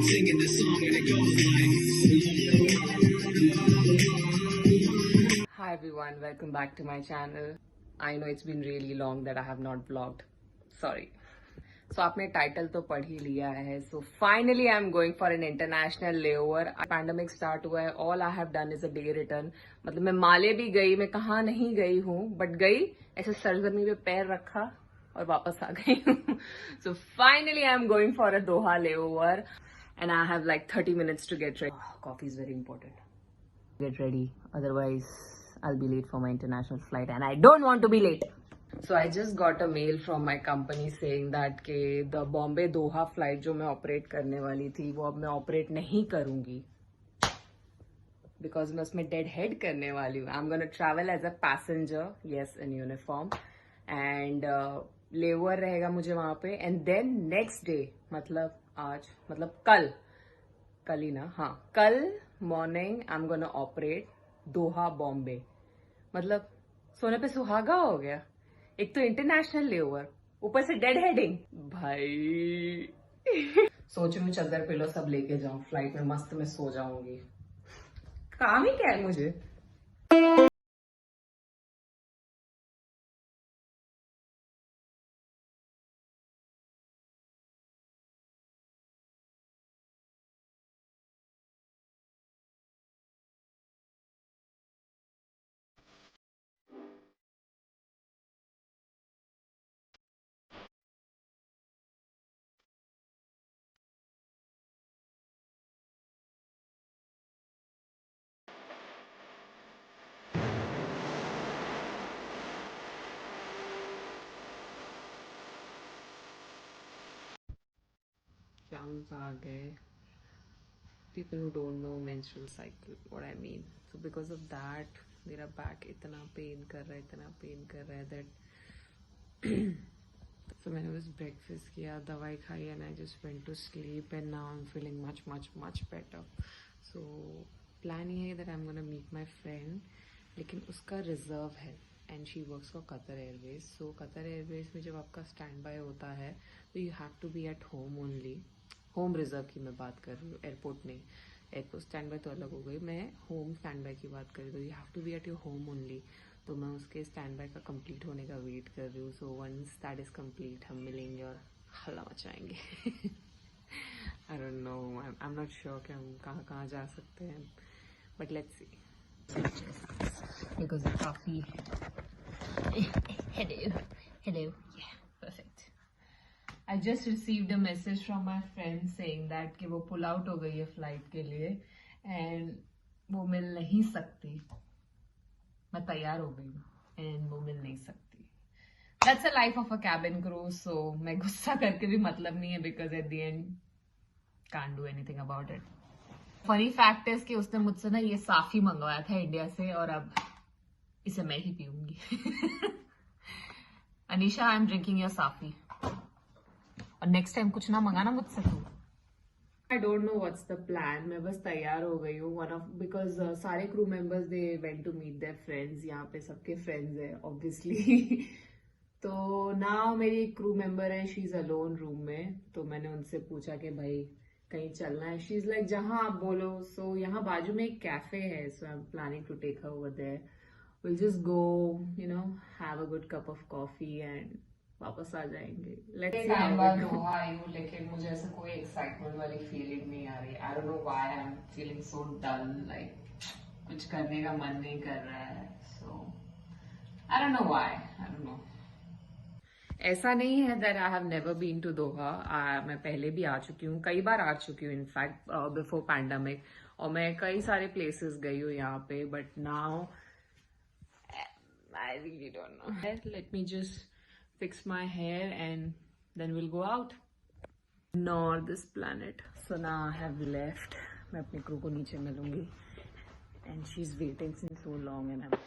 Singing this song and it goes like. Hi everyone, welcome back to my channel. I know it's been really long that I have not vlogged. Sorry. So आपने title तो पढ़ ही लिया है. So finally I'm going for an international layover. Pandemic start हुआ है. All I have done is a day return. मतलब मैं माले भी गई, मैं कहाँ नहीं गई हूँ, बट गई ऐसे सरजमी पे पैर रखा और वापस आ गई हूँ. So finally I'm going for a Doha layover. And I have like 30 minutes to get ready. Oh, coffee is very important. Get ready, otherwise I'll be late for my international flight and I don't want to be late. So I just got a mail from my company saying that के the Bombay Doha flight जो मैं operate करने वाली थी वो अब मैं operate नहीं करूँगी because मैं उसमें dead head करने वाली हूँ. I'm gonna travel as a passenger, yes, in uniform, and layover रहेगा मुझे वहाँ पे, and then next day मतलब आज मतलब कल ही ना, हाँ, कल morning I am gonna operate Doha Bombay. मतलब सोने पे सुहागा हो गया. एक तो इंटरनेशनल लेओवर, ऊपर से डेड हेडिंग. भाई सोच रही हूँ चादर पिलो सब लेके जाऊं, फ्लाइट में मस्त में सो जाऊंगी. काम ही क्या है मुझे. Germs आ गए. People who don't know menstrual cycle, what I mean. So because of that, मेरा बैक इतना पेन कर रहा है that so मैंने बस ब्रेकफास्ट किया, दवाई खाई, and I just went to sleep, and now I am feeling much much much better. So plan ये है that I am gonna meet my friend, लेकिन उसका रिजर्व है and she works for Qatar Airways. So Qatar Airways में जब आपका stand by होता है तो you have to be at home only. Home reserve की मैं बात कर रही हूँ, एयरपोर्ट नहीं. एयरपोर्ट स्टैंड बाय तो अलग हो गई, मैं होम स्टैंड बाय की बात कर रही हूँ. You have to be at your home only. तो मैं उसके स्टैंड बाय का कंप्लीट होने का वेट कर रही हूँ. So once that is complete हम मिलेंगे और हल्ला मचाएंगे. I don't know, I am not sure कि हम कहाँ कहाँ जा सकते हैं, बट लेट्स सी. बिकॉज काफ़ी hello, yeah, perfect. I just received a message from my friend saying that कि वो पुल आउट हो गई है फ्लाइट के लिए एंड वो मिल नहीं सकती. मैं तैयार हो गई हूँ एंड वो मिल नहीं सकती. That's the life of a cabin crew. So मैं गुस्सा करके भी मतलब नहीं है because at the end can't do anything about it. Funny fact is कि उसने मुझसे ना ये साफी मंगवाया था इंडिया से और अब इसे मैं ही पीऊंगी. Anisha, I am drinking your Safi. और नेक्स्ट टाइम कुछ ना मंगाना मुझसे तू. I don't know what's the plan. मैं बस तैयार हो गई हूँ. One of because सारे crew members they went to meet their friends. यहाँ पे सबके friends है obviously. तो now मेरी एक crew member है, she's alone room में. तो मैंने उनसे पूछा कि भाई कहीं चलना है. She's like जहाँ आप बोलो. So यहाँ बाजू में एक cafe है. So I'm planning to take her over there. We'll just go, you know, have a good cup of coffee and वापस आ जाएंगे. Let's see how it goes. आई हूँ लेकिन मुझे ऐसा कोई एक्साइटमेंट वाली फीलिंग नहीं आ रही. I don't know why I am feeling so dull. Like कुछ करने का मन नहीं कर रहा है. So I don't know why. I don't know. ऐसा नहीं है that I have never been to Doha. मैं पहले भी आ चुकी हूँ, कई बार आ चुकी हूँ इनफैक्ट बिफोर पैंडमिक. और मैं कई सारे प्लेसेस गई हूँ यहाँ पे, but now I really don't know. Let me just fix my hair and then we'll go out. Ignore this planet. So now I have left. मैं अपने क्रू को नीचे मिलूंगी. And she's waiting since so long and I'm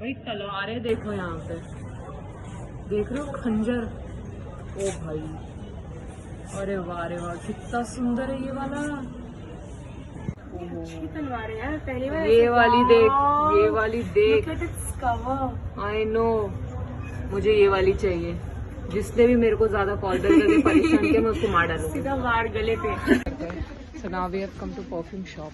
भाई तलवारें देखो यहाँ पे. देख रहे हो खंजर. ओ भाई, अरे वाह कितना सुंदर है ये वाला। तलवार है पहली बार। ये वाली देख, ये वाली देख। कवर। आई नो, मुझे ये वाली चाहिए। जिसने भी मेरे को ज्यादा कॉल बैक करके परेशान किया मैं उसको मार डालूंगी। सीधा वार गले पे। So now we have come to perfume shop.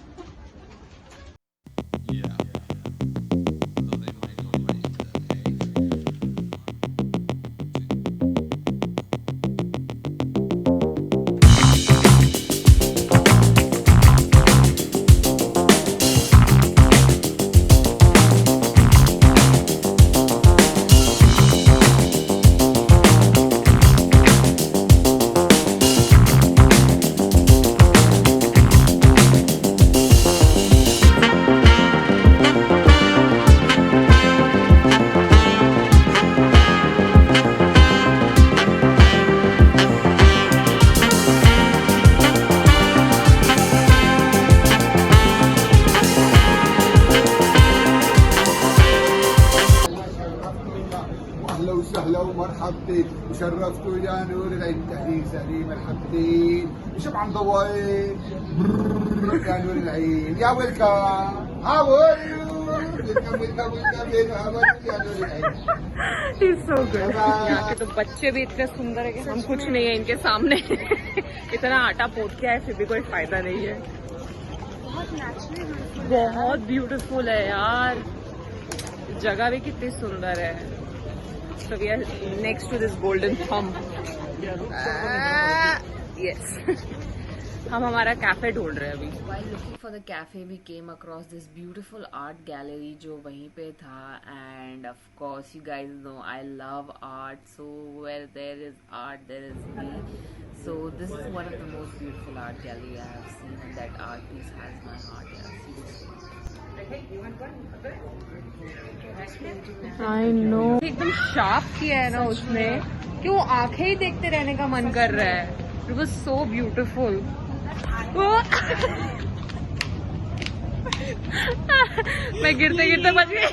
اهلا وسهلا ومرحبتين وشرفتوا يا نور العين تحليل سليم مرحبتين وشو عم ضوايق يا نور العين يا ويلكم هاو ار يو ويلكم يا نور العين. He's so good. यहाँ के तो बच्चे भी इतने सुंदर है कि हम कुछ नहीं है इनके सामने. इतना आटा पोत के है फिर भी कोई फायदा नहीं है. बहुत ब्यूटीफुल है यार. जगह भी कितनी सुंदर है. So we are next to this golden thumb. Yes. हम हमारा कैफे ढूंढ रहे हैं अभी. While looking for the cafe, we came across this beautiful art gallery जो वहीं पे था. And of course, you guys know I love art. So where there is art, there is me. So this is one of the most beautiful art gallery I have seen, and that art piece has my heart. I know. एकदम sharp किया है ना उसने कि वो आंखें ही देखते रहने का मन कर रहा है. It was so beautiful. मैं गिरते गिरते बच गई.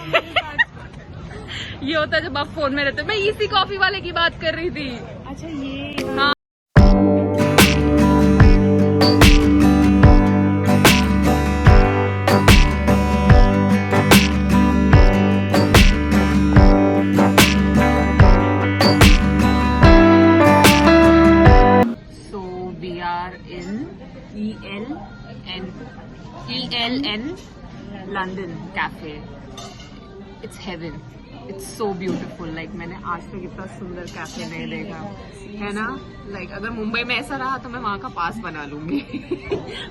ये होता है जब आप फोन में रहते. मैं इसी कॉफी वाले की बात कर रही थी. अच्छा ये. हाँ. ELN London Cafe. It's heaven. It's so beautiful. Like मैंने आज तक इतना सुंदर कैफे नहीं देखा है ना. Like अगर मुंबई में ऐसा रहा तो मैं वहाँ का पास बना लूंगी.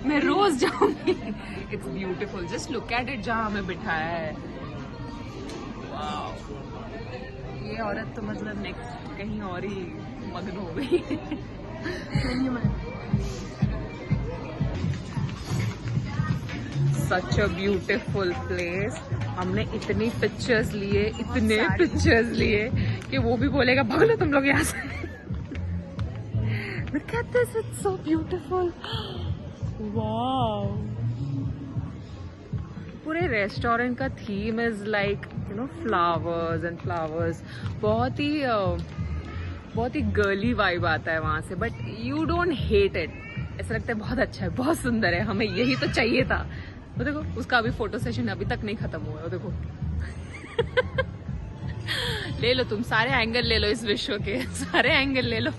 मैं रोज जाऊंगी. It's beautiful. Just look at it जहाँ हमें बिठाया है. Wow. ये औरत तो मतलब नेक्स्ट कहीं और ही मग्न हो गई. Such a beautiful place. हमने इतनी पिक्चर्स लिए, इतने पिक्चर्स लिए कि वो भी बोलेगा भाग लो तुम लोग यहाँ से. Look at this, it's so beautiful. Wow. पूरे रेस्टोरेंट का theme is like you know flowers and flowers. बहुत ही गर्ली वाइब आता है वहां से. But you don't hate it. ऐसा लगता है बहुत अच्छा है, बहुत सुंदर है, हमें यही तो चाहिए था. वो देखो उसका अभी फोटो सेशन अभी तक नहीं खत्म हुआ है. वो देखो. ले लो तुम सारे एंगल ले लो इस विश्व के. सारे एंगल ले लो.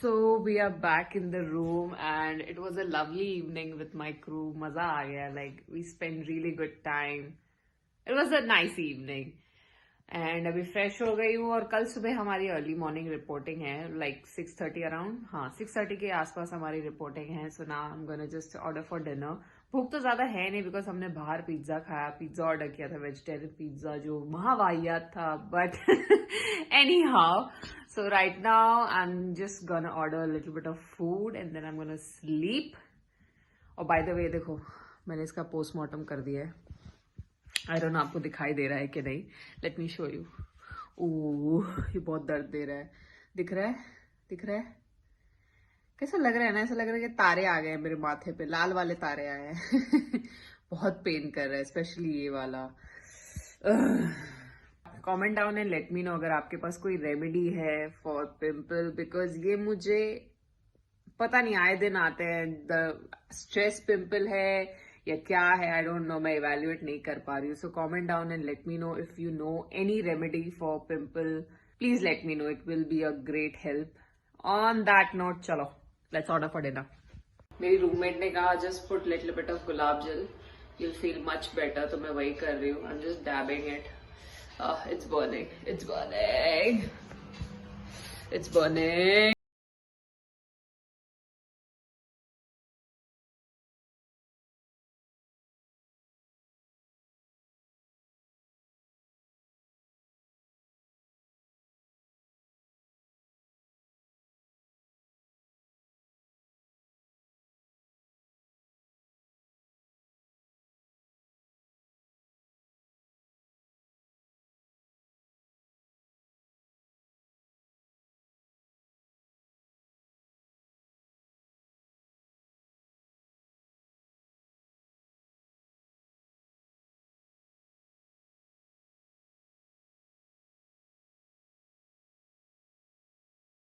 So we are back in the room and it was a lovely evening with my crew. मजा आ गया. Like we spent really good time. It was a nice evening. And अभी फ्रेश हो गई हूँ और कल सुबह हमारी अर्ली मॉर्निंग रिपोर्टिंग है. Like 6:30 around. हाँ 6:30 के आसपास हमारी रिपोर्टिंग है. So now I am gonna just order for dinner. भूख तो ज्यादा है नहीं बिकॉज हमने बाहर पिज्जा खाया. पिज्जा ऑर्डर किया था वेजिटेरियन पिज्जा जो महावाहियात था. But anyhow so right now I am just gonna order little bit of food and then I am gonna sleep. और बाय द वे देखो मैंने इसका पोस्टमार्टम कर दिया है. आई डोंट नो आपको दिखाई दे रहा है कि नहीं. Let me show you. Oh ये बहुत दर्द दे रहा है. दिख रहा है, दिख रहा है. कैसा लग रहा है ना. ऐसा लग रहा है कि तारे आ गए हैं मेरे माथे पे. लाल वाले तारे आए हैं. बहुत पेन कर रहा है स्पेशली ये वाला. Comment down and let me no अगर आपके पास कोई रेमेडी है फॉर पिंपल, बिकॉज ये मुझे पता नहीं आए दिन आते हैं. द स्ट्रेस पिंपल है या क्या है, आई डोंट नो, मैं इवेल्युएट नहीं कर पा रही हूँ. So comment down and let me know if you know any remedy for pimple. Please let me know, it will be a great help. On that note, चलो let's order for dinner. मेरी roommate ने कहा just put little bit of gulab jal, you'll feel much better, तो मैं वही कर रही हूँ. I'm just dabbing it. It's burning. It's burning. It's burning.